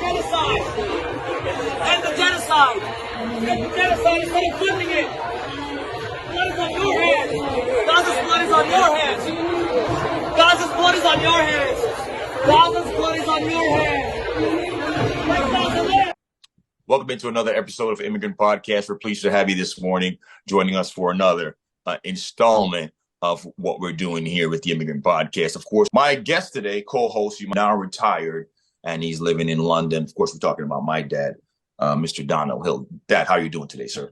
genocide. End the genocide. End the genocide instead of funding it. Blood is on your hands. Gaza's blood is on your hands. Gaza's blood is on your hands. Gaza's blood is on your hands. Let Gaza live. Welcome into another episode of Immigrant Podcast. We're pleased to have you this morning joining us for another installment of what we're doing here with the Immigrant Podcast. Of course, my guest today, co-host, he's now retired and he's living in London. Of course, we're talking about my dad, Mr. Donald Hill. Dad, how are you doing today, sir?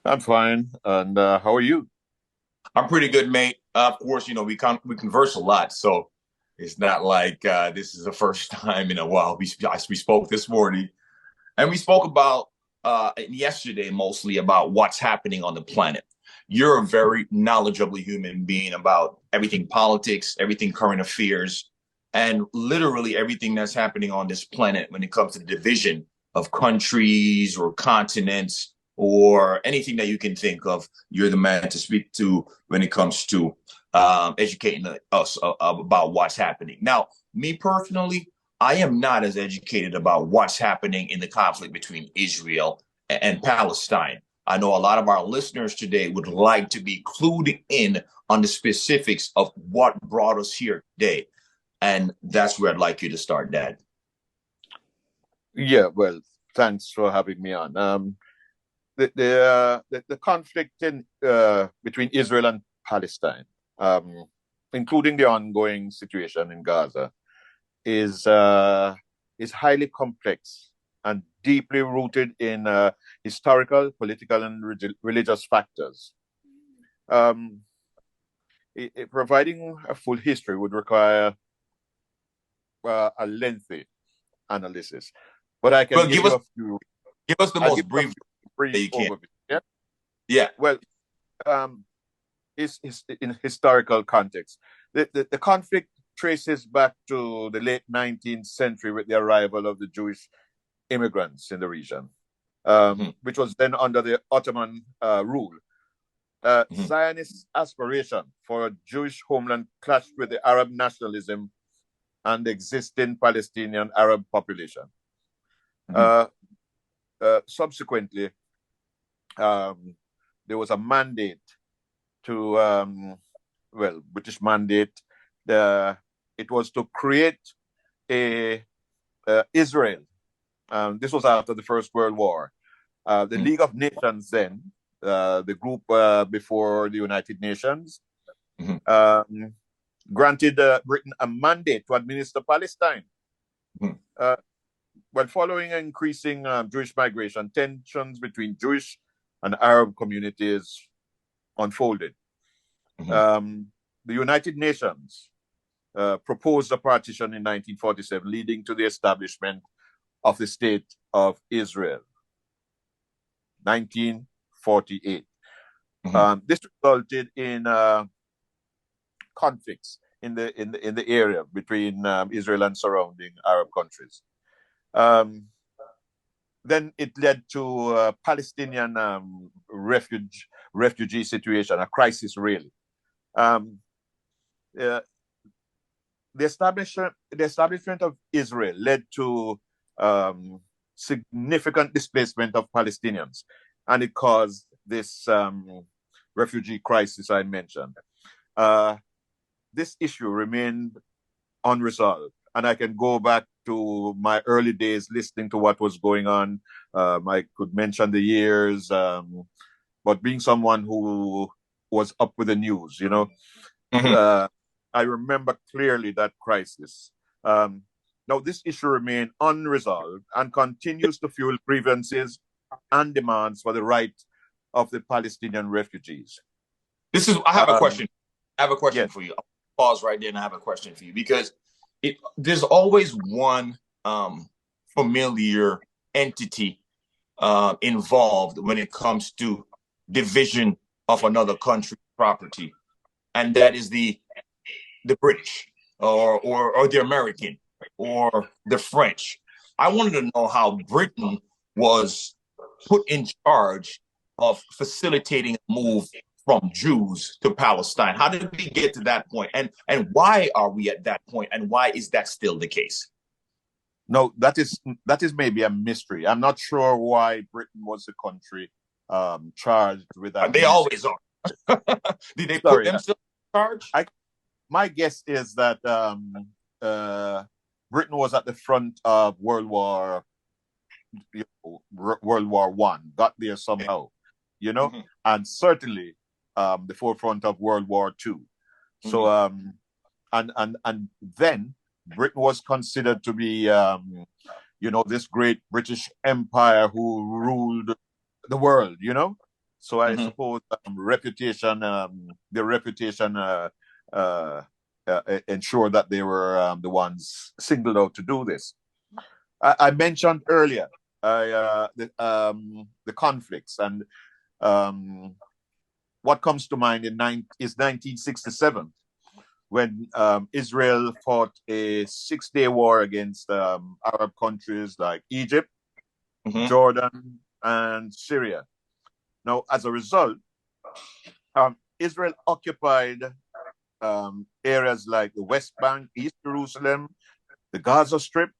I'm fine. And how are you? I'm pretty good, mate. Of course, we converse a lot, so it's not like this is the first time in a while. We spoke this morning. And we spoke about yesterday mostly about what's happening on the planet. You're a very knowledgeable human being about everything politics, everything current affairs, and literally everything that's happening on this planet when it comes to the division of countries or continents or anything that you can think of. You're the man to speak to when it comes to educating us about what's happening. Now, me personally, I am not as educated about what's happening in the conflict between Israel and Palestine. I know a lot of our listeners today would like to be clued in on the specifics of what brought us here today. And that's where I'd like you to start, Dad. Yeah, well, thanks for having me on. The conflict between Israel and Palestine, including the ongoing situation in Gaza, is highly complex and deeply rooted in historical, political, and religious factors. Providing a full history would require a lengthy analysis, but I can give us the most brief that you can. Yeah. Yeah. Well, is in historical context. The conflict traces back to the late 19th century with the arrival of the Jewish immigrants in the region, which was then under the Ottoman rule. Zionist aspiration for a Jewish homeland clashed with the Arab nationalism and the existing Palestinian Arab population. Subsequently, there was a mandate to, British mandate. It was to create Israel. This was after the First World War. The League of Nations then, the group before the United Nations, granted Britain a mandate to administer Palestine. While following increasing Jewish migration, tensions between Jewish and Arab communities unfolded. The United Nations proposed a partition in 1947, leading to the establishment of the State of Israel. 1948. This resulted in conflicts in the area between Israel and surrounding Arab countries. Then it led to a Palestinian refugee situation, a crisis really. The establishment of Israel led to significant displacement of Palestinians, and it caused this refugee crisis I mentioned. This issue remained unresolved, and I can go back to my early days listening to what was going on. I could mention the years, but being someone who was up with the news, I remember clearly that crisis. Now, this issue remained unresolved and continues to fuel grievances and demands for the right of the Palestinian refugees. I have a question. Yes. For you. I'll pause right there and I have a question for you because there's always one familiar entity involved when it comes to division of another country's property, and that is the British or the American or the French. I wanted to know how Britain was put in charge of facilitating a move from Jews to Palestine. How did we get to that point? And why are we at that point? And why is that still the case? No, that is maybe a mystery. I'm not sure why Britain was the country charged with They administering. always are. Did they put Sorry, themselves in charge? my guess is that Britain was at the front of World War One, got there somehow, and certainly the forefront of World War Two. So and then Britain was considered to be this great British Empire who ruled the world. So I suppose their reputation ensured that they were the ones singled out to do this. I mentioned earlier the conflicts, and what comes to mind is 1967, when Israel fought a 6-day war against Arab countries like Egypt, Jordan, and Syria. Now, as a result, Israel occupied areas like the West Bank, East Jerusalem, the Gaza Strip,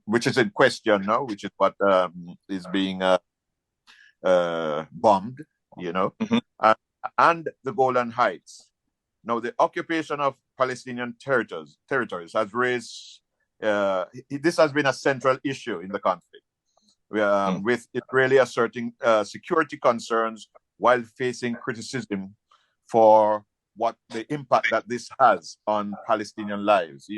which is in question now, which is what is being bombed, and the Golan Heights. Now, the occupation of Palestinian territories has raised. This has been a central issue in the conflict, with Israeli asserting security concerns while facing criticism for what the impact that this has on Palestinian lives.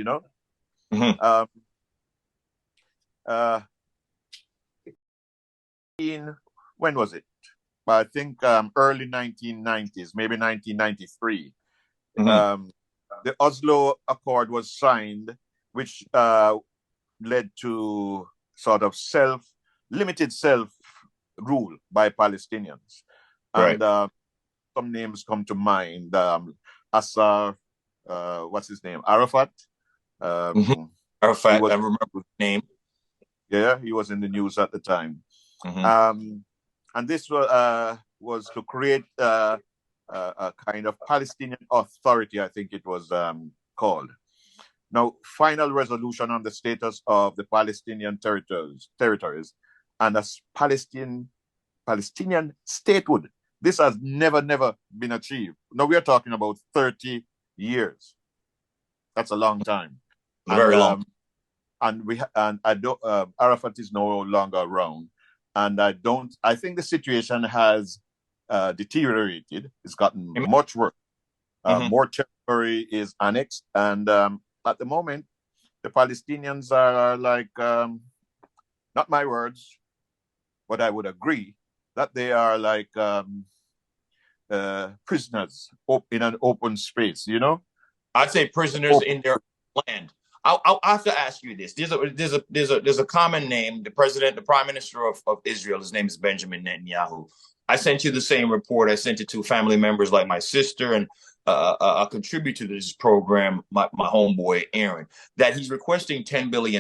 When was it? I think early 1990s, maybe 1993. The Oslo Accord was signed, which led to sort of limited self-rule by Palestinians. Right. And some names come to mind. Assar, what's his name? Arafat. Arafat, I remember his name. Yeah, he was in the news at the time. And this was to create a kind of Palestinian Authority, I think it was called. Now, final resolution on the status of the Palestinian territories and a Palestinian statehood. This has never been achieved. Now we are talking about 30 years. That's a long time. Very long. And Arafat is no longer around. And I think the situation has deteriorated. It's gotten much worse. More territory is annexed. And at the moment, the Palestinians are like, not my words, but I would agree that they are like prisoners in an open space, I'd say prisoners in their land. I'll have to ask you this. There's a common name. The prime minister of Israel, his name is Benjamin Netanyahu. I sent you the same report. I sent it to family members like my sister and a contributor to this program, my homeboy Aaron, that he's requesting $10 billion